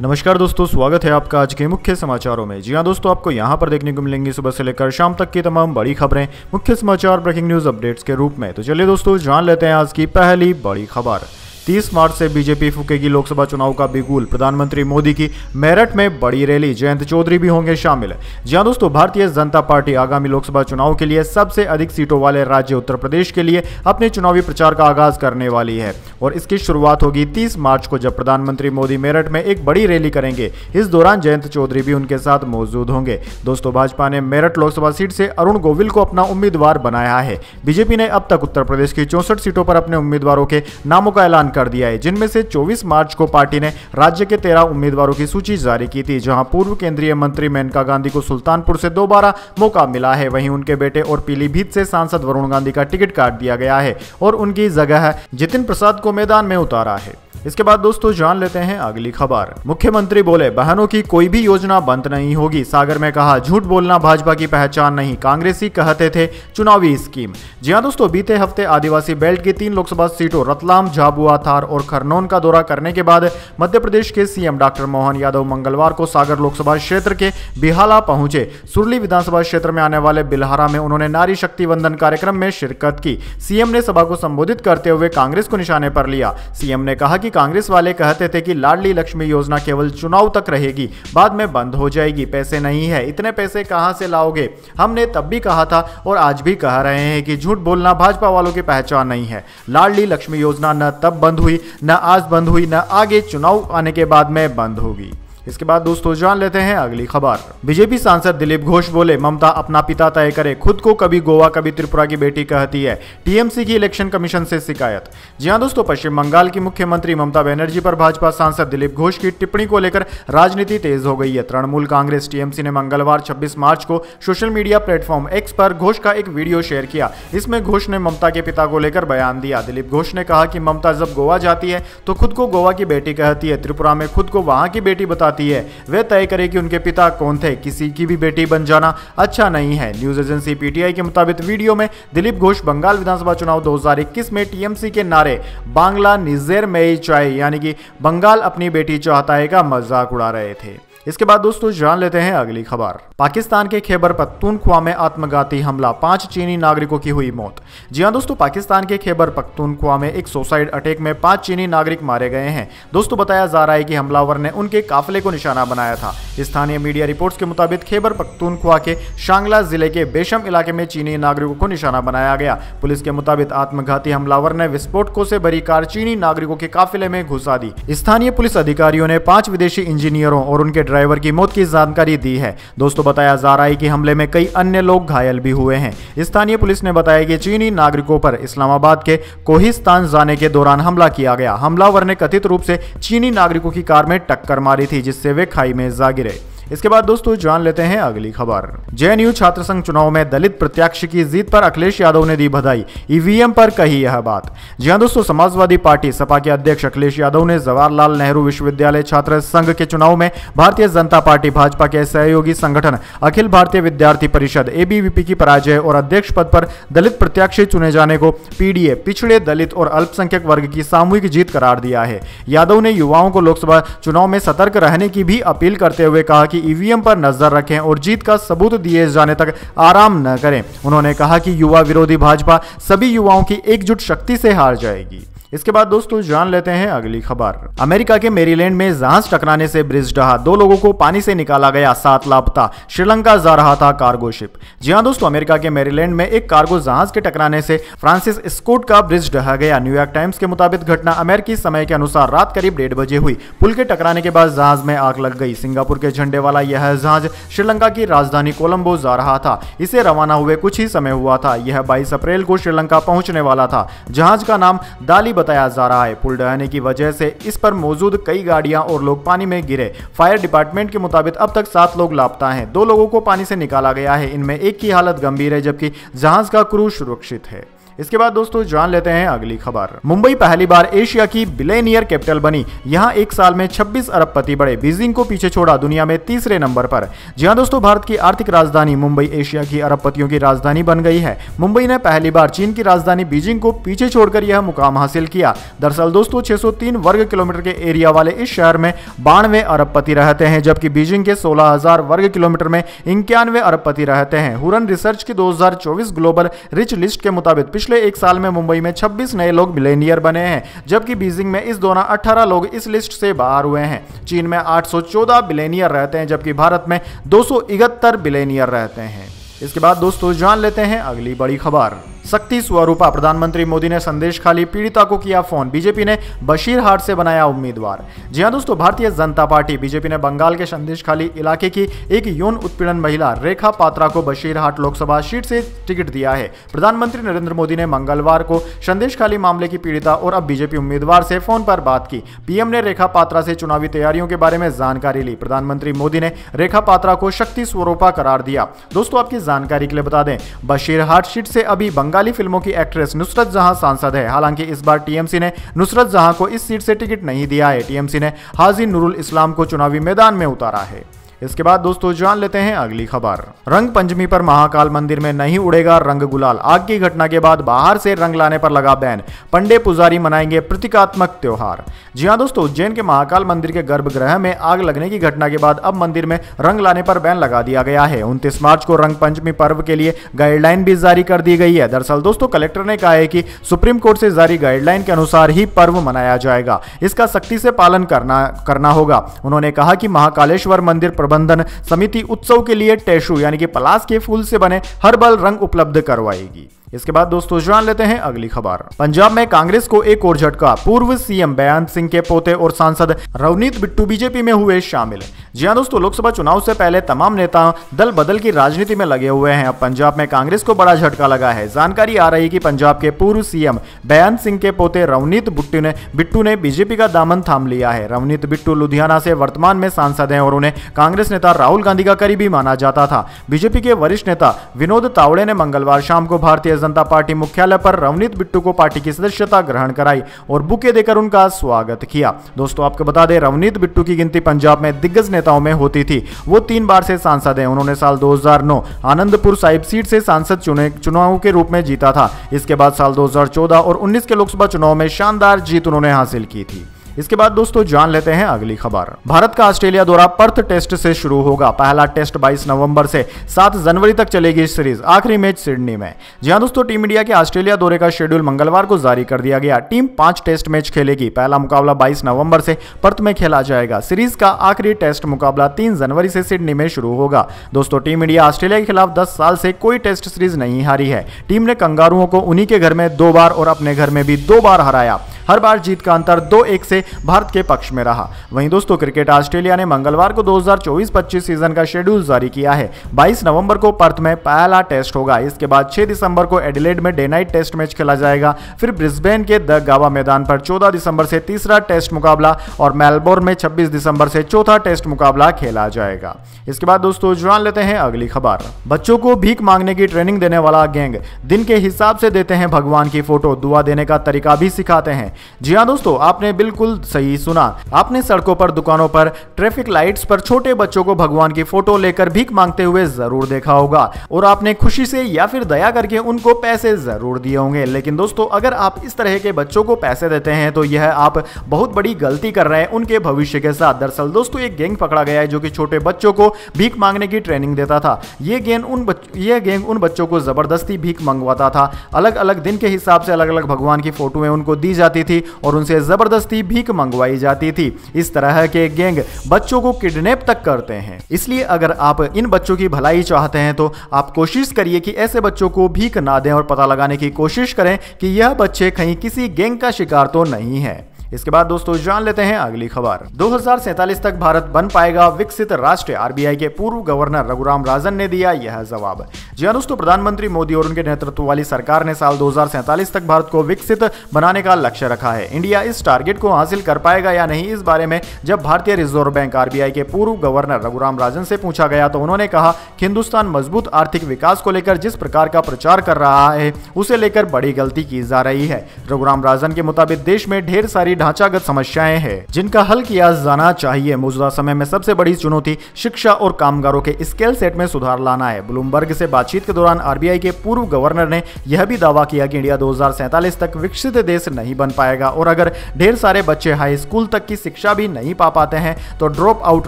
नमस्कार दोस्तों, स्वागत है आपका आज के मुख्य समाचारों में। जी हां दोस्तों, आपको यहां पर देखने को मिलेंगी सुबह से लेकर शाम तक की तमाम बड़ी खबरें मुख्य समाचार ब्रेकिंग न्यूज अपडेट्स के रूप में। तो चलिए दोस्तों, जान लेते हैं आज की पहली बड़ी खबर। 30 मार्च से बीजेपी फूकेगी लोकसभा चुनाव का बिगुल। प्रधानमंत्री मोदी की मेरठ में बड़ी रैली, जयंत चौधरी भी होंगे शामिल। जी हां दोस्तों, भारतीय जनता पार्टी आगामी लोकसभा चुनाव के लिए सबसे अधिक सीटों वाले राज्य उत्तर प्रदेश के लिए अपने चुनावी प्रचार का आगाज करने वाली है और इसकी शुरुआत होगी 30 मार्च को, जब प्रधानमंत्री मोदी मेरठ में एक बड़ी रैली करेंगे। इस दौरान जयंत चौधरी भी उनके साथ मौजूद होंगे। दोस्तों, भाजपा ने मेरठ लोकसभा सीट से अरुण गोविल को अपना उम्मीदवार बनाया है। बीजेपी ने अब तक उत्तर प्रदेश की 64 सीटों पर अपने उम्मीदवारों के नामों का ऐलान कर दिया है, जिनमें से 24 मार्च को पार्टी ने राज्य के 13 उम्मीदवारों की सूची जारी की थी, जहां पूर्व केंद्रीय मंत्री मेनका गांधी को सुल्तानपुर से दोबारा मौका मिला है। वहीं उनके बेटे और पीलीभीत से सांसद वरुण गांधी का टिकट काट दिया गया है और उनकी जगह जितिन प्रसाद को मैदान में उतारा है। इसके बाद दोस्तों, जान लेते हैं अगली खबर। मुख्यमंत्री बोले, बहनों की कोई भी योजना बंद नहीं होगी। सागर में कहा, झूठ बोलना भाजपा की पहचान नहीं, कांग्रेसी कहते थे चुनावी स्कीम। जी हां दोस्तों, बीते हफ्ते आदिवासी बेल्ट की 3 लोकसभा सीटों रतलाम, झाबुआ, थार और खरनौन का दौरा करने के बाद मध्य प्रदेश के सीएम डॉक्टर मोहन यादव मंगलवार को सागर लोकसभा क्षेत्र के बिहाला पहुंचे। सुरली विधानसभा क्षेत्र में आने वाले बिल्हारा में उन्होंने नारी शक्ति वंदन कार्यक्रम में शिरकत की। सीएम ने सभा को संबोधित करते हुए कांग्रेस को निशाने पर लिया। सीएम ने कहा कि कांग्रेस वाले कहते थे कि लाडली लक्ष्मी योजना केवल चुनाव तक रहेगी, बाद में बंद हो जाएगी। पैसे नहीं है, इतने पैसे कहां से लाओगे? हमने तब भी कहा था और आज भी कह रहे हैं कि झूठ बोलना भाजपा वालों की पहचान नहीं है। लाडली लक्ष्मी योजना न तब बंद हुई, न आज बंद हुई, न आगे चुनाव आने के बाद में बंद होगी। इसके बाद दोस्तों, जान लेते हैं अगली खबर। बीजेपी सांसद दिलीप घोष बोले, ममता अपना पिता तय करे, खुद को कभी गोवा कभी त्रिपुरा की बेटी कहती है। टीएमसी की इलेक्शन कमीशन से शिकायत। जी हां दोस्तों, पश्चिम बंगाल की मुख्यमंत्री ममता बनर्जी पर भाजपा सांसद दिलीप घोष की टिप्पणी को लेकर राजनीति तेज हो गई है। तृणमूल कांग्रेस टीएमसी ने मंगलवार 26 मार्च को सोशल मीडिया प्लेटफॉर्म एक्स पर घोष का एक वीडियो शेयर किया। इसमें घोष ने ममता के पिता को लेकर बयान दिया। दिलीप घोष ने कहा कि ममता जब गोवा जाती है तो खुद को गोवा की बेटी कहती है, त्रिपुरा में खुद को वहां की बेटी बताती है। वे तय करे कि उनके पिता कौन थे। किसी की भी बेटी बन जाना अच्छा नहीं है। न्यूज एजेंसी पीटीआई के मुताबिक वीडियो में दिलीप घोष बंगाल विधानसभा चुनाव 2021 में टीएमसी के नारे बांग्ला निजेर में चाय, यानी कि बंगाल अपनी बेटी चाहता है, का मजाक उड़ा रहे थे। इसके बाद दोस्तों, जान लेते हैं अगली खबर। पाकिस्तान के खैबर पख्तूनख्वा में आत्मघाती हमला, 5 चीनी नागरिकों की हुई मौत। जी हां दोस्तों, पाकिस्तान के खैबर पख्तूनख्वा में एक सुसाइड अटैक में 5 चीनी नागरिक मारे गए हैं। दोस्तों, बताया जा रहा है कि हमलावर ने उनके काफिले को निशाना बनाया था। स्थानीय मीडिया रिपोर्ट्स के मुताबिक खैबर पख्तूनख्वा के शांगला जिले के बेशम इलाके में चीनी नागरिकों को निशाना बनाया गया। पुलिस के मुताबिक आत्मघाती हमलावर ने विस्फोटकों से भरी कार चीनी नागरिकों के काफिले में घुसा दी। स्थानीय पुलिस अधिकारियों ने 5 विदेशी इंजीनियरों और उनके ड्राइवर की मौत की जानकारी दी है। दोस्तों, बताया जा रहा है कि हमले में कई अन्य लोग घायल भी हुए हैं। स्थानीय पुलिस ने बताया कि चीनी नागरिकों पर इस्लामाबाद के कोहिस्तान जाने के दौरान हमला किया गया। हमलावर ने कथित रूप से चीनी नागरिकों की कार में टक्कर मारी थी, जिससे वे खाई में जा गिरे। इसके बाद दोस्तों, जान लेते हैं अगली खबर। जेएनयू छात्र संघ चुनाव में दलित प्रत्याशी की जीत पर अखिलेश यादव ने दी बधाई, ईवीएम पर कही यह बात। जी हां दोस्तों, समाजवादी पार्टी सपा के अध्यक्ष अखिलेश यादव ने जवाहरलाल नेहरू विश्वविद्यालय छात्र संघ के चुनाव में भारतीय जनता पार्टी भाजपा के सहयोगी संगठन अखिल भारतीय विद्यार्थी परिषद एबीवीपी की पराजय और अध्यक्ष पद पर दलित प्रत्याशी चुने जाने को पीडीए, पिछड़े दलित और अल्पसंख्यक वर्ग की सामूहिक जीत करार दिया है। यादव ने युवाओं को लोकसभा चुनाव में सतर्क रहने की भी अपील करते हुए कहा कि ईवीएम पर नजर रखें और जीत का सबूत दिए जाने तक आराम न करें। उन्होंने कहा कि युवा विरोधी भाजपा सभी युवाओं की एकजुट शक्ति से हार जाएगी। इसके बाद दोस्तों, जान लेते हैं अगली खबर। अमेरिका के मेरीलैंड में जहाज टकराने से ब्रिज ढहा, 2 लोगों को पानी से निकाला गया, 7 लापता। श्रीलंका जा रहा था कार्गो शिप। जी हां दोस्तों, अमेरिका के मेरीलैंड में एक कार्गो जहाज के टकराने से फ्रांसिस स्कॉट का ब्रिज ढहा गया। न्यूयॉर्क टाइम्स के मुताबिक घटना अमेरिकी समय के अनुसार रात करीब 1:30 बजे हुई। पुल के टकराने के बाद जहाज में आग लग गई। सिंगापुर के झंडे वाला यह जहाज श्रीलंका की राजधानी कोलंबो जा रहा था। इसे रवाना हुए कुछ ही समय हुआ था। यह 22 अप्रैल को श्रीलंका पहुंचने वाला था। जहाज का नाम दाली बताया जा रहा है। पुल ढहने की वजह से इस पर मौजूद कई गाड़ियां और लोग पानी में गिरे। फायर डिपार्टमेंट के मुताबिक अब तक 7 लोग लापता हैं। 2 लोगों को पानी से निकाला गया है। इनमें एक की हालत गंभीर है, जबकि जहाज का क्रू सुरक्षित है। इसके बाद दोस्तों जान लेते हैं अगली खबर। मुंबई पहली बार एशिया की बिलियनियर कैपिटल बनी। यहां एक साल में 26 अरबपति बढ़े। बीजिंग को पीछे छोड़ा, दुनिया में तीसरे नंबर पर। जी हां दोस्तों, भारत की आर्थिक राजधानी मुंबई एशिया की अरबपतियों की राजधानी बन गई है। मुंबई ने पहली बार चीन की राजधानी बीजिंग को पीछे छोड़कर यह मुकाम हासिल किया। दरअसल दोस्तों 603 वर्ग किलोमीटर के एरिया वाले इस शहर में 92 अरबपति रहते हैं, जबकि बीजिंग के 16,000 वर्ग किलोमीटर में 91 अरबपति रहते हैं। हुरन रिसर्च की 2024 ग्लोबल रिच लिस्ट के मुताबिक पिछले एक साल में मुंबई में 26 नए लोग बिलियनियर बने हैं, जबकि बीजिंग में इस दौरान 18 लोग इस लिस्ट से बाहर हुए हैं। चीन में 814 बिलियनियर रहते हैं, जबकि भारत में 271 बिलियनियर रहते हैं। इसके बाद दोस्तों जान लेते हैं अगली बड़ी खबर। शक्ति स्वरूपा, प्रधानमंत्री मोदी ने संदेश खाली पीड़िता को किया फोन। बीजेपी ने बशीरहाट से बनाया उम्मीदवार। जी हां दोस्तों, भारतीय जनता पार्टी बीजेपी ने बंगाल के संदेश खाली इलाके की एक यौन उत्पीड़न महिला रेखा पात्रा को बशीरहाट लोकसभा सीट से टिकट दिया है। प्रधानमंत्री नरेंद्र मोदी ने मंगलवार को संदेश खाली मामले की पीड़िता और अब बीजेपी उम्मीदवार से फोन पर बात की। पीएम ने रेखा पात्रा से चुनावी तैयारियों के बारे में जानकारी ली। प्रधानमंत्री मोदी ने रेखा पात्रा को शक्ति स्वरूपा करार दिया। दोस्तों आपकी जानकारी के लिए बता दें, बशीरहाट सीट से अभी बंगाली फिल्मों की एक्ट्रेस नुसरत जहां सांसद है। हालांकि इस बार टीएमसी ने नुसरत जहां को इस सीट से टिकट नहीं दिया है। टीएमसी ने हाजी नूरुल इस्लाम को चुनावी मैदान में उतारा है। इसके बाद दोस्तों जान लेते हैं अगली खबर। रंग पंचमी पर महाकाल मंदिर में नहीं उड़ेगा रंग गुलाल। आग की घटना के बाद बाहर से रंग लाने पर लगा बैन। पंडे पुजारी मनाएंगे प्रतीकात्मक त्योहार। जी हां दोस्तों, उज्जैन के महाकाल मंदिर के गर्भगृह में आग लगने की घटना के बाद अब मंदिर में रंग लाने पर बैन लगा दिया गया है। 29 मार्च को रंग पंचमी पर्व के लिए गाइडलाइन भी जारी कर दी गई है। दरअसल दोस्तों कलेक्टर ने कहा है कि सुप्रीम कोर्ट से जारी गाइडलाइन के अनुसार ही पर्व मनाया जाएगा। इसका सख्ती से पालन करना होगा। उन्होंने कहा कि महाकालेश्वर मंदिर प्रबंधन समिति उत्सव के लिए टेशु यानी कि पलास के फूल से बने हर्बल रंग उपलब्ध करवाएगी। इसके बाद दोस्तों जान लेते हैं अगली खबर। पंजाब में कांग्रेस को एक और झटका। पूर्व सीएम बेअंत सिंह के पोते और सांसद रवनीत बिट्टू बीजेपी में हुए शामिल। जी हां दोस्तों, लोकसभा चुनाव से पहले तमाम नेता दल बदल की राजनीति में लगे हुए हैं। अब पंजाब में कांग्रेस को बड़ा झटका लगा है। जानकारी आ रही है कि पंजाब के पूर्व सीएम बेअंत सिंह के पोते रवनीत बिट्टू ने बीजेपी का दामन थाम लिया है। रवनीत बिट्टू लुधियाना से वर्तमान में सांसद हैं और उन्हें कांग्रेस नेता राहुल गांधी का करीबी माना जाता था। बीजेपी के वरिष्ठ नेता विनोद तावड़े ने मंगलवार शाम को भारतीय जनता पार्टी मुख्यालय पर रवनीत बिट्टू को पार्टी की सदस्यता ग्रहण कराई और बुके देकर उनका स्वागत किया। दोस्तों आपको बता दें, रवनीत बिट्टू की गिनती पंजाब में दिग्गज नेताओं में होती थी। वो 3 बार से सांसद हैं। उन्होंने साल 2009 आनंदपुर साहिब सीट से सांसद चुनाव के रूप में जीता था। इसके बाद साल 2014 और 19 के लोकसभा चुनाव में शानदार जीत उन्होंने हासिल की थी। इसके बाद दोस्तों जान लेते हैं अगली खबर। भारत का ऑस्ट्रेलिया दौरा पर्थ टेस्ट से शुरू होगा। पहला टेस्ट 22 नवंबर से 7 जनवरी तक चलेगी सीरीज। आखिरी मैच सिडनी में। जी हां दोस्तों, टीम इंडिया के ऑस्ट्रेलिया दौरे का शेड्यूल मंगलवार को जारी कर दिया गया। टीम 5 टेस्ट मैच खेलेगी। पहला मुकाबला 22 नवंबर से पर्थ में खेला जाएगा। सीरीज का आखिरी टेस्ट मुकाबला 3 जनवरी से सिडनी में शुरू होगा। दोस्तों टीम इंडिया ऑस्ट्रेलिया के खिलाफ 10 साल से कोई टेस्ट सीरीज नहीं हारी है। टीम ने कंगारुओं को उन्हीं के घर में 2 बार और अपने घर में भी 2 बार हराया। हर बार जीत का अंतर 2-1 से भारत के पक्ष में रहा। वहीं दोस्तों क्रिकेट ऑस्ट्रेलिया ने मंगलवार को 2024-25 सीजन का शेड्यूल जारी किया है। 22 नवंबर को पर्थ में पहला टेस्ट होगा। इसके बाद 6 दिसंबर को एडिलेड में डे नाइट टेस्ट मैच खेला जाएगा। फिर ब्रिस्बेन के द गावा मैदान पर 14 दिसंबर से तीसरा टेस्ट मुकाबला और मेलबोर्न में 26 दिसंबर से चौथा टेस्ट मुकाबला खेला जाएगा। इसके बाद दोस्तों जान लेते हैं अगली खबर। बच्चों को भीख मांगने की ट्रेनिंग देने वाला गैंग दिन के हिसाब से देते हैं भगवान की फोटो। दुआ देने का तरीका भी सिखाते हैं। जी हां दोस्तों, आपने बिल्कुल सही सुना। आपने सड़कों पर, दुकानों पर, ट्रैफिक लाइट्स पर छोटे बच्चों को भगवान की फोटो लेकर भीख मांगते हुए जरूर देखा होगा और आपने खुशी से या फिर दया करके उनको पैसे जरूर दिए होंगे। लेकिन दोस्तों अगर आप इस तरह के बच्चों को पैसे देते हैं तो यह आप बहुत बड़ी गलती कर रहे हैं उनके भविष्य के साथ। दरअसल दोस्तों एक गैंग पकड़ा गया है जो कि छोटे बच्चों को भीख मांगने की ट्रेनिंग देता था। यह गैंग उन बच्चों को जबरदस्ती भीख मंगवाता था। अलग अलग दिन के हिसाब से अलग अलग भगवान की फोटोएं उनको दी जाती थी और उनसे जबरदस्ती भीख मंगवाई जाती थी। इस तरह के गैंग बच्चों को किडनैप तक करते हैं। इसलिए अगर आप इन बच्चों की भलाई चाहते हैं तो आप कोशिश करिए कि ऐसे बच्चों को भीख ना दें और पता लगाने की कोशिश करें कि यह बच्चे कहीं किसी गैंग का शिकार तो नहीं है। इसके बाद दोस्तों जान लेते हैं अगली खबर। 2047 तक भारत बन पाएगा विकसित राष्ट्र, आरबीआई के पूर्व गवर्नर रघुराम राजन ने दिया यह जवाब। जी हां दोस्तों, प्रधानमंत्री मोदी और उनके नेतृत्व वाली सरकार ने साल 2047 तक भारत को विकसित बनाने का लक्ष्य रखा है। इंडिया इस टारगेट को हासिल कर पाएगा या नहीं, इस बारे में जब भारतीय रिजर्व बैंक आरबीआई के पूर्व गवर्नर रघुराम राजन से पूछा गया तो उन्होंने कहा कि हिंदुस्तान मजबूत आर्थिक विकास को लेकर जिस प्रकार का प्रचार कर रहा है उसे लेकर बड़ी गलती की जा रही है। रघुराम राजन के मुताबिक देश में ढेर सारी ढांचागत समस्याएं हैं जिनका हल किया जाना चाहिए। मौजूदा समय में सबसे बड़ी चुनौती शिक्षा और कामगारों के स्किल सेट में सुधार लाना है। ब्लूमबर्ग से बातचीत के दौरान आरबीआई के पूर्व गवर्नर ने यह भी दावा किया कि इंडिया 2047 तक विकसित देश नहीं बन पाएगा और अगर ढेर सारे बच्चे हाई स्कूल तक की शिक्षा भी नहीं पा पाते हैं तो ड्रॉप आउट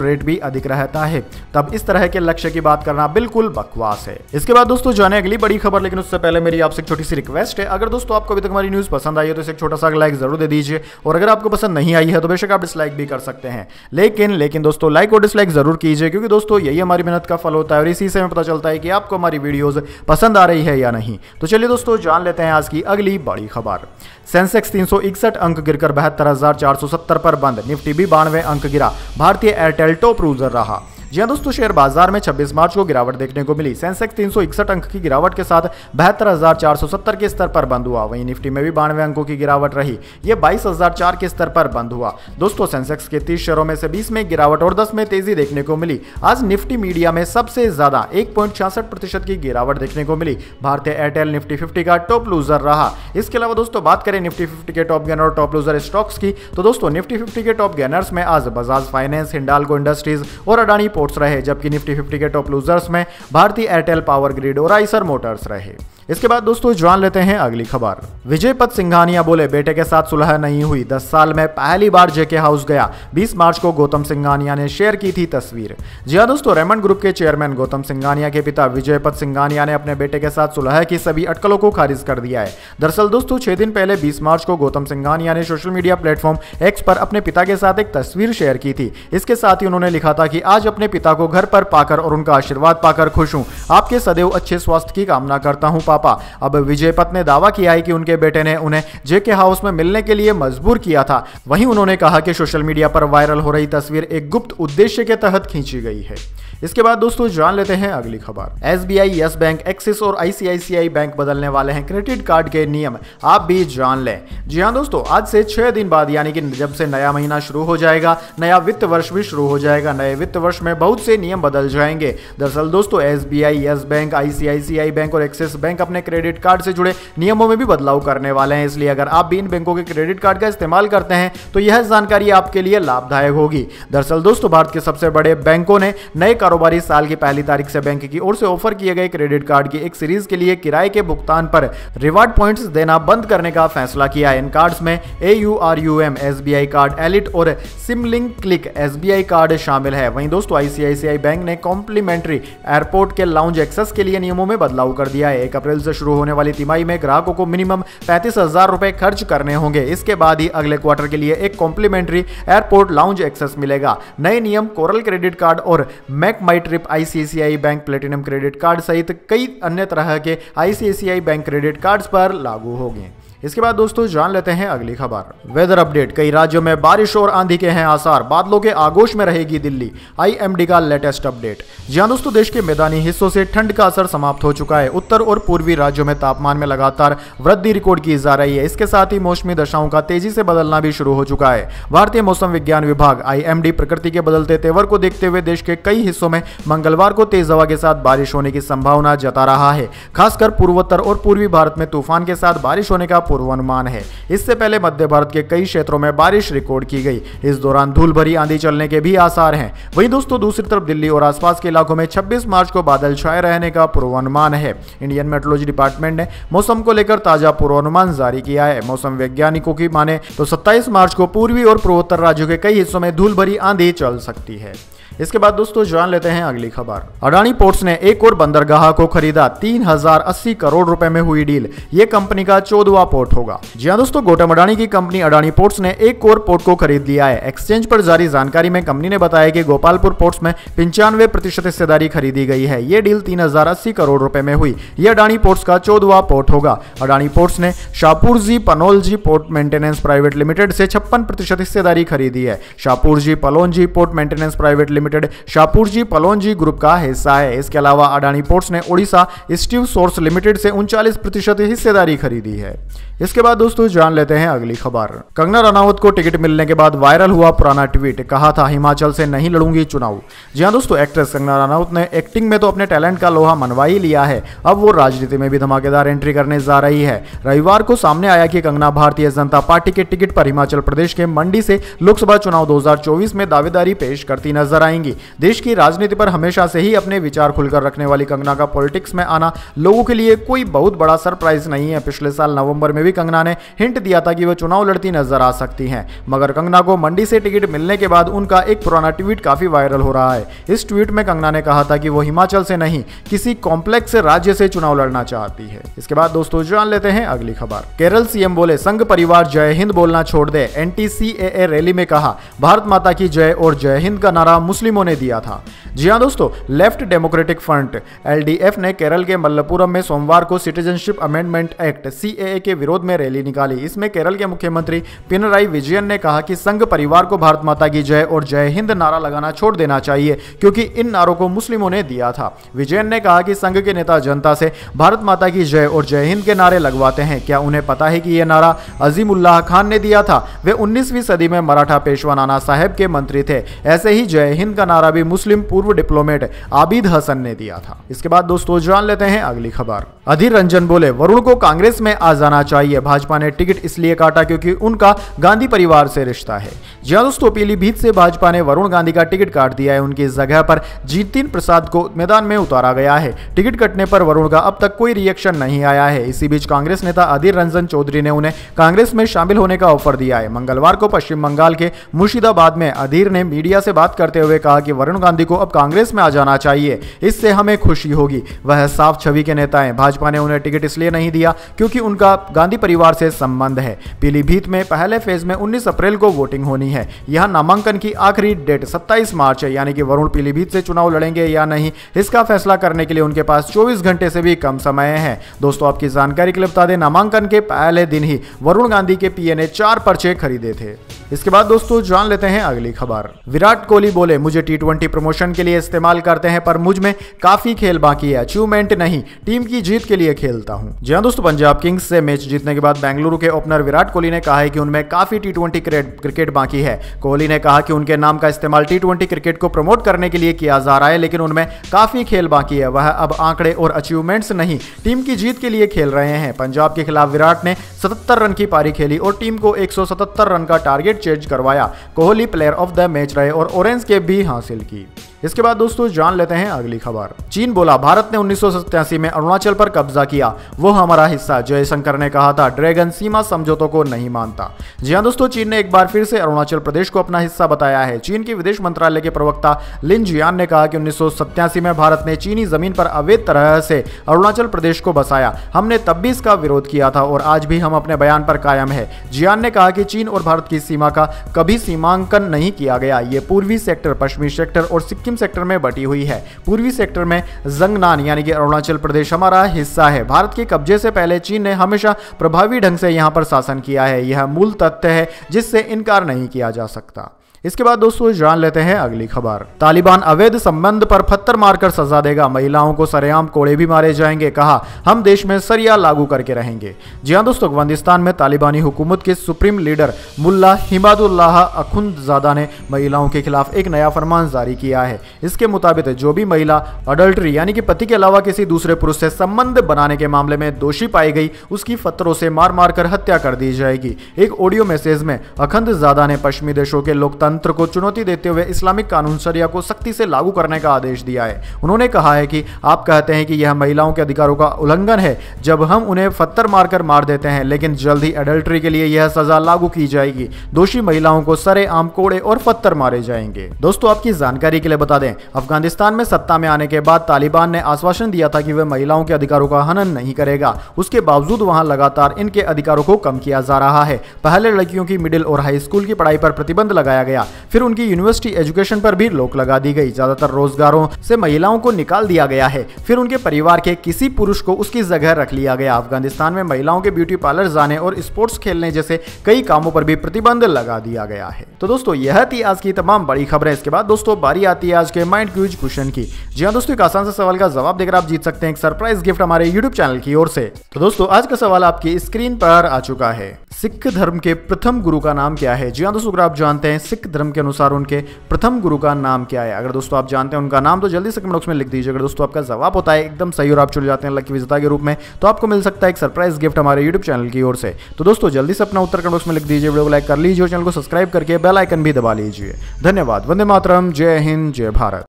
रेट भी अधिक रहता है, तब इस तरह के लक्ष्य की बात करना बिल्कुल बकवास है। इसके बाद दोस्तों जाने अगली बड़ी खबर, लेकिन उससे पहले मेरी आपसे एक छोटी सी रिक्वेस्ट है, अगर दोस्तों आपको अभी तक हमारी न्यूज पसंद आई है तो इसे एक छोटा सा लाइक जरूर दे दीजिए और अगर आपको पसंद नहीं आई है तो बेशक आप डिसलाइक भी कर सकते हैं, लेकिन दोस्तों लाइक और डिसलाइक जरूर कीजिए क्योंकि दोस्तों यही हमारी मेहनत का फल होता है और इसी से हमें पता चलता है कि आपको हमारी वीडियोस पसंद आ रही है या नहीं। तो चलिए दोस्तों जान लेते हैं आज की अगली बड़ी खबर। सेंसेक्स 361 अंक गिरकर 72,470 पर बंद, निफ्टी भी 92 अंक गिरा, भारतीय एयरटेल टॉप लूजर रहा। जी हां दोस्तों, शेयर बाजार में 26 मार्च को गिरावट देखने को मिली। सेंसेक्स 361 अंक की गिरावट के साथ 72,470 के स्तर पर बंद हुआ। वहीं निफ्टी में भी 92 अंकों की गिरावट रही, यह 22,004 के स्तर पर बंद हुआ। दोस्तों सेंसेक्स के 30 शेयरों में से 20 में गिरावट और 10 में तेजी देखने को मिली। आज निफ्टी मीडिया में सबसे ज्यादा 1.66% की गिरावट देखने को मिली। भारतीय एयरटेल निफ्टी 50 का टॉप लूजर रहा। इसके अलावा दोस्तों बात करें निफ्टी 50 के टॉप गेनर और टॉप लूजर स्टॉक्स की तो दोस्तों निफ्टी 50 के टॉप गेनर्स में आज बजाज फाइनेंस, हिंडाल्को इंडस्ट्रीज और अडानी पोर्ट्स रहे, जबकि निफ्टी 50 के टॉप लूजर्स में भारतीय एयरटेल पावर ग्रिड और आइसर मोटर्स रहे। इसके बाद दोस्तों जान लेते हैं अगली खबर। विजयपत सिंघानिया बोले बेटे के साथ सुलह नहीं हुई, 10 साल में पहली बार जेके हाउस गया। 20 मार्च को गौतम सिंघानिया ने शेयर की थी तस्वीर। जी हां दोस्तों, रेमंड ग्रुप के चेयरमैन गौतम सिंघानिया के पिता विजयपत सिंघानिया ने अपने बेटे के साथ सुलह की सभी अटकलों को खारिज कर दिया है। दरअसल दोस्तों 6 दिन पहले 20 मार्च को गौतम सिंघानिया ने सोशल मीडिया प्लेटफॉर्म एक्स पर अपने पिता के साथ एक तस्वीर शेयर की थी। इसके साथ ही उन्होंने लिखा था कि आज अपने पिता को घर पर पाकर और उनका आशीर्वाद पाकर खुश हूं, आपके सदैव अच्छे स्वास्थ्य की कामना करता हूं पापा। अब विजयपत ने दावा किया है कि उनके बेटे ने उन्हें जेके हाउस में मिलने के लिए मजबूर किया था। वहीं उन्होंने कहा कि सोशल मीडिया पर वायरल हो रही तस्वीर एक गुप्त उद्देश्य के तहत खींची गई है। इसके बाद दोस्तों जान लेते हैं अगली खबर। एसबीआई, यस बैंक, एक्सिस और आईसीआईसीआई बैंक बदलने वाले हैं क्रेडिट कार्ड के नियम, आप भी जान लें। जी हां दोस्तों, आज से 6 दिन बाद यानी कि जब से नया महीना शुरू हो जाएगा, नया वित्त वर्ष भी शुरू हो जाएगा। नए वित्त वर्ष में बहुत से नियम बदल जाएंगे। दरअसल दोस्तों SBI, yes bank, ICICI bank और एक्सिस बैंक अपने क्रेडिट कार्ड से जुड़े नियमों में भी बदलाव करने वाले हैं। इसलिए अगर आप भी इन बैंकों के क्रेडिट कार्ड का इस्तेमाल करते हैं तो यह जानकारी आपके लिए लाभदायक होगी। दरअसल दोस्तों भारत के सबसे बड़े बैंकों ने नए कारोबारी साल की पहली तारीख से बैंक की ओर से ऑफर किए गए क्रेडिट कार्ड की एक सीरीज के लिए किराए के भुगतान पर रिवार्ड पॉइंट्स देना बंद करने का फैसला किया है। इन कार्ड्स में AURUM एसबीआई कार्ड, एलिट और सिमलिंक क्लिक एसबीआई कार्ड शामिल है। वहीं दोस्तों आईसीआईसीआई बैंक ने कॉम्प्लीमेंट्री एयरपोर्ट के लाउंज एक्सेस के लिए नियमों में बदलाव कर दिया है। 1 अप्रैल से शुरू होने वाली तिमाही में ग्राहकों को मिनिमम 35,000 रुपए खर्च करने होंगे। इसके बाद ही अगले क्वार्टर के लिए एक कॉम्प्लीमेंट्री एयरपोर्ट लाउंज एक्सेस मिलेगा। नए नियम कोरल क्रेडिट कार्ड और MakeMyTrip ICICI bank platinum credit card सहित कई अन्य तरह के आईसीआईसीआई बैंक क्रेडिट कार्ड्स पर लागू होंगे। इसके बाद दोस्तों जान लेते हैं अगली खबर। वेदर अपडेट, कई राज्यों में बारिश और आंधी के हैं आसार, बादलों के आगोश में रहेगी दिल्ली, आईएमडी का लेटेस्ट अपडेट। जी हां दोस्तों, देश के मैदानी हिस्सों से ठंड का असर समाप्त हो चुका है। उत्तर और पूर्वी राज्यों में तापमान में लगातार वृद्धि रिकॉर्ड की जा रही है। इसके साथ ही मौसमी दशाओं का तेजी से बदलना भी शुरू हो चुका है। भारतीय मौसम विज्ञान विभाग आईएमडी प्रकृति के बदलते तेवर को देखते हुए देश के कई हिस्सों में मंगलवार को तेज हवा के साथ बारिश होने की संभावना जता रहा है। खासकर पूर्वोत्तर और पूर्वी भारत में तूफान के साथ बारिश होने का पूर्वानुमान है। इससे पहले मध्य भारत के कई क्षेत्रों में बारिश रिकॉर्ड की गई। इस दौरान धूल भरी आंधी चलने के भी आसार हैं। वहीं दोस्तों दूसरी तरफ दिल्ली और आसपास के इलाकों में 26 मार्च को बादल छाए रहने का पूर्वानुमान है। इंडियन मेट्रोलॉजी डिपार्टमेंट ने मौसम को लेकर ताजा पूर्वानुमान जारी किया है। मौसम वैज्ञानिकों की माने तो 27 मार्च को पूर्वी और पूर्वोत्तर राज्यों के कई हिस्सों में धूल भरी आंधी चल सकती है। इसके बाद दोस्तों जान लेते हैं अगली खबर। अडानी पोर्ट्स ने एक और बंदरगाह को खरीदा, 3080 करोड़ रुपए में हुई डील। ये कंपनी का 14वां पोर्ट होगा। जी हां दोस्तों, गौतम अडानी की कंपनी अडानी पोर्ट्स ने एक और पोर्ट को खरीद लिया है। एक्सचेंज पर जारी जानकारी में कंपनी ने बताया कि गोपालपुर पोर्ट्स में 95% हिस्सेदारी खरीदी गई है। यह डील 3080 करोड़ रुपए में हुई। यह अडानी पोर्ट्स का 14वां पोर्ट होगा। अडानी पोर्ट्स ने Shapoorji Pallonji port maintenance private limited से 56% हिस्सेदारी खरीदी है। Shapoorji Pallonji port maintenance private limited Shapoorji Pallonji group का हिस्सा है। इसके अलावा अडानी पोर्ट्स ने ओडिशा स्टीव सोर्स लिमिटेड से 39% हिस्सेदारी खरीदी है। इसके बाद दोस्तों जान लेते हैं अगली खबर। कंगना रनावत को टिकट मिलने के बाद वायरल हुआ पुराना ट्वीट, कहा था हिमाचल से नहीं लड़ूंगी चुनाव। जी हां दोस्तों, एक्ट्रेस कंगना रनावत ने एक्टिंग में तो अपने टैलेंट का लोहा मनवा ही लिया है, अब वो राजनीति में भी धमाकेदार एंट्री करने जा रही है। रविवार को सामने आया कि कंगना भारतीय जनता पार्टी के टिकट पर हिमाचल प्रदेश के मंडी से लोकसभा चुनाव 2024 में दावेदारी पेश करती नजर आएंगी। देश की राजनीति पर हमेशा से ही अपने विचार खुलकर रखने वाली कंगना का पॉलिटिक्स में आना लोगों के लिए कोई बहुत बड़ा सरप्राइज नहीं है। पिछले साल नवंबर में भी कंगना ने हिंट दिया था कि वह चुनाव लड़ती नजर आ सकती हैं, मगर कंगना को मंडी से टिकट मिलने के बाद उनका एक पुराना ट्वीट काफी वायरल हो रहा है। इस ट्वीट में कंगना ने कहा था कि वो हिमाचल से नहीं किसी कॉम्प्लेक्स राज्य से चुनाव लड़ना चाहती है। इसके बाद दोस्तों जान लेते हैं अगली खबर। केरल सीएम बोले संघ परिवार जय हिंद बोलना छोड़ दे। एंटी-सीएए रैली में कहा भारत माता की जय और जय हिंद का नारा मुस्लिमों ने दिया था। जी हां दोस्तों, लेफ्ट डेमोक्रेटिक फ्रंट एलडीएफ ने केरल के मल्लपुरम में सोमवार को सिटीजनशिप अमेंडमेंट एक्ट सीएए के विरोध में रैली निकाली। इसमें केरल के मुख्यमंत्री पिनराई विजयन ने कहा कि संघ परिवार को भारत माता की जय और जय हिंद नारा लगाना छोड़ देना चाहिए, क्योंकि इन नारों को मुस्लिमों ने दिया था। विजयन ने कहा कि संघ के नेता जनता से भारत माता की जय और जय हिंद के नारे लगवाते हैं। क्या उन्हें पता है कि यह नारा अजीमुल्लाह खान ने दिया था? वे 19वीं सदी में मराठा पेशवा नाना साहेब के मंत्री थे। ऐसे ही जय हिंद का नारा भी मुस्लिम पूर्व डिप्लोमेट आबिद हसन ने दिया था। इसके बाद दोस्तों जान लेते हैं अगली खबर। अधीर रंजन बोले वरुण को कांग्रेस में आ जाना चाहिए। भाजपा ने टिकट इसलिए काटा क्योंकि उनका गांधी परिवार से रिश्ता है। जी हां दोस्तों, पीलीभीत से भाजपा ने वरुण गांधी का टिकट काट दिया है। उनकी जगह पर जितिन प्रसाद को मैदान में उतारा गया है। टिकट कटने पर वरुण का अब तक कोई रिएक्शन नहीं आया है। इसी बीच कांग्रेस नेता अधीर रंजन चौधरी ने उन्हें कांग्रेस में शामिल होने का ऑफर दिया है। मंगलवार को पश्चिम बंगाल के मुर्शिदाबाद में अधीर ने मीडिया से बात करते हुए कहा कि वरुण गांधी को अब कांग्रेस में आ जाना चाहिए, इससे हमें खुशी होगी। वह साफ छवि के नेता हैं। भाजपा ने उन्हें टिकट इसलिए नहीं दिया क्योंकि उनका गांधी परिवार से संबंध है। पीलीभीत में पहले फेज में 19 अप्रैल को वोटिंग होनी है। यहां नामांकन की आखिरी डेट 27 मार्च है, यानी कि वरुण पीलीभीत से चुनाव लड़ेंगे या नहीं, इसका फैसला करने के लिए उनके पास 24 घंटे से भी कम समय है। दोस्तों आपकी जानकारी के लिए बता दें, नामांकन के पहले दिन ही वरुण गांधी के पीए ने 4 पर्चे खरीदे थे। इसके बाद दोस्तों जान लेते हैं अगली खबर। विराट कोहली बोले मुझे टी20 प्रमोशन के लिए इस्तेमाल करते हैं, पर मुझ में काफी खेल बाकी है, अचीवमेंट नहीं, टीम की जीत के लिए खेलता हूं। जी हां दोस्तों, पंजाब किंग्स से मैच जीतने के बाद बेंगलुरु के ओपनर विराट कोहली ने कहा है कि उनमें काफी टी20 क्रिकेट बाकी है। कोहली ने कहा कि उनके नाम का इस्तेमाल टी20 क्रिकेट को प्रमोट करने के लिए किया जा रहा है, लेकिन उनमें काफी खेल बाकी है। वह अब आंकड़े और अचीवमेंट्स नहीं, टीम की जीत के लिए खेल रहे हैं। पंजाब के खिलाफ विराट ने 77 रन की पारी खेली और टीम को 177 रन का टारगेट चेंज करवाया। Kohli player of the match रहे और ऑरेंज कैप भी हासिल की। इसके बाद दोस्तों जान लेते हैं अगली खबर। चीन बोला भारत ने 1987 में अरुणाचल पर कब्जा किया, वो हमारा हिस्सा। जयशंकर ने कहा था ड्रैगन सीमा समझौतों को नहीं मानता। जी हां दोस्तों, चीन ने एक बार फिर से अरुणाचल प्रदेश को अपना हिस्सा बताया है। चीन के विदेश मंत्रालय के प्रवक्ता लिन जियान ने कहा कि 1987 में भारत ने चीनी जमीन पर अवैध तरह से अरुणाचल प्रदेश को बसाया। हमने तब भी इसका विरोध किया था और आज भी हम अपने बयान पर कायम है। जियान ने कहा कि चीन और भारत की सीमा का कभी सीमांकन नहीं किया गया। ये पूर्वी सेक्टर, पश्चिमी सेक्टर और सिक्किम सेक्टर में बटी हुई है। पूर्वी सेक्टर में जंगनान यानी कि अरुणाचल प्रदेश हमारा हिस्सा है। भारत के कब्जे से पहले चीन ने हमेशा प्रभावी ढंग से यहां पर शासन किया है। यह मूल तथ्य है जिससे इनकार नहीं किया जा सकता। इसके बाद दोस्तों जान लेते हैं अगली खबर। तालिबान अवैध संबंध पर पत्थर मारकर सजा देगा, महिलाओं को सरेआम कोड़े भी मारे जाएंगे, कहा हम देश में सरिया लागू करके रहेंगे। जी हां दोस्तों, अफगानिस्तान में तालिबानी हुकूमत के सुप्रीम लीडर मुल्ला हिमादुल्लाह अखुंदजादा ने महिलाओं के खिलाफ एक नया फरमान जारी किया है। इसके मुताबिक जो भी महिला अडल्ट्री यानी कि पति के अलावा किसी दूसरे पुरुष से संबंध बनाने के मामले में दोषी पाई गई, उसकी पत्थरों से मार मार कर हत्या कर दी जाएगी। एक ऑडियो मैसेज में अखुंदजादा ने पश्चिमी देशों के लोकतंत्र तंत्र को चुनौती देते हुए इस्लामिक कानून शरिया को सख्ती से लागू करने का आदेश दिया है। उन्होंने कहा है कि आप कहते हैं कि यह महिलाओं के अधिकारों का उल्लंघन है जब हम उन्हें पत्थर मारकर मार देते हैं, लेकिन जल्द ही एडल्ट्री के लिए यह सजा लागू की जाएगी। दोषी महिलाओं को सरेआम कोड़े और पत्थर मारे जाएंगे। दोस्तों, आपकी जानकारी के लिए बता दें, अफगानिस्तान में सत्ता में आने के बाद तालिबान ने आश्वासन दिया था कि वह महिलाओं के अधिकारों का हनन नहीं करेगा। उसके बावजूद वहां लगातार इनके अधिकारों को कम किया जा रहा है। पहले लड़कियों की मिडिल और हाई स्कूल की पढ़ाई पर प्रतिबंध लगाया गया, फिर उनकी यूनिवर्सिटी एजुकेशन पर भी रोक लगा दी गई। ज्यादातर रोजगारों से महिलाओं को निकाल दिया गया है, फिर उनके परिवार के किसी पुरुष को उसकी जगह रख लिया गया। अफगानिस्तान में महिलाओं के ब्यूटी पार्लर जाने और स्पोर्ट्स खेलने जैसे कई कामों पर भी प्रतिबंध लगा दिया गया है। तो दोस्तों, यह थी आज की तमाम बड़ी खबरें। इसके बाद दोस्तों बारी आती है आज के माइंड क्यूज क्वेश्चन की। जी हाँ दोस्तों, एक आसान से सवाल का जवाब देकर आप जीत सकते हैं एक सरप्राइज गिफ्ट हमारे यूट्यूब चैनल की ओर से। तो दोस्तों, आज का सवाल आपकी स्क्रीन पर आ चुका है। सिख धर्म के प्रथम गुरु का नाम क्या है? जी हाँ दोस्तों, अगर आप जानते हैं सिख धर्म के अनुसार उनके प्रथम गुरु का नाम क्या है, अगर दोस्तों आप जानते हैं उनका नाम तो जल्दी से कमेंट बॉक्स में लिख दीजिए। अगर दोस्तों आपका जवाब होता है एकदम सही और आप चुन जाते हैं लकी विजेता के रूप में, तो आपको मिल सकता है एक सरप्राइज गिफ्ट हमारे यूट्यूब चैनल की ओर से। तो दोस्तों जल्दी से अपना उत्तर कमेंट बॉक्स में लिख दीजिए, वीडियो को लाइक कर लीजिए और चैनल को सब्सक्राइब करके बेल आइकन भी दबा लीजिए। धन्यवाद। वंदे मातरम। जय हिंद, जय भारत।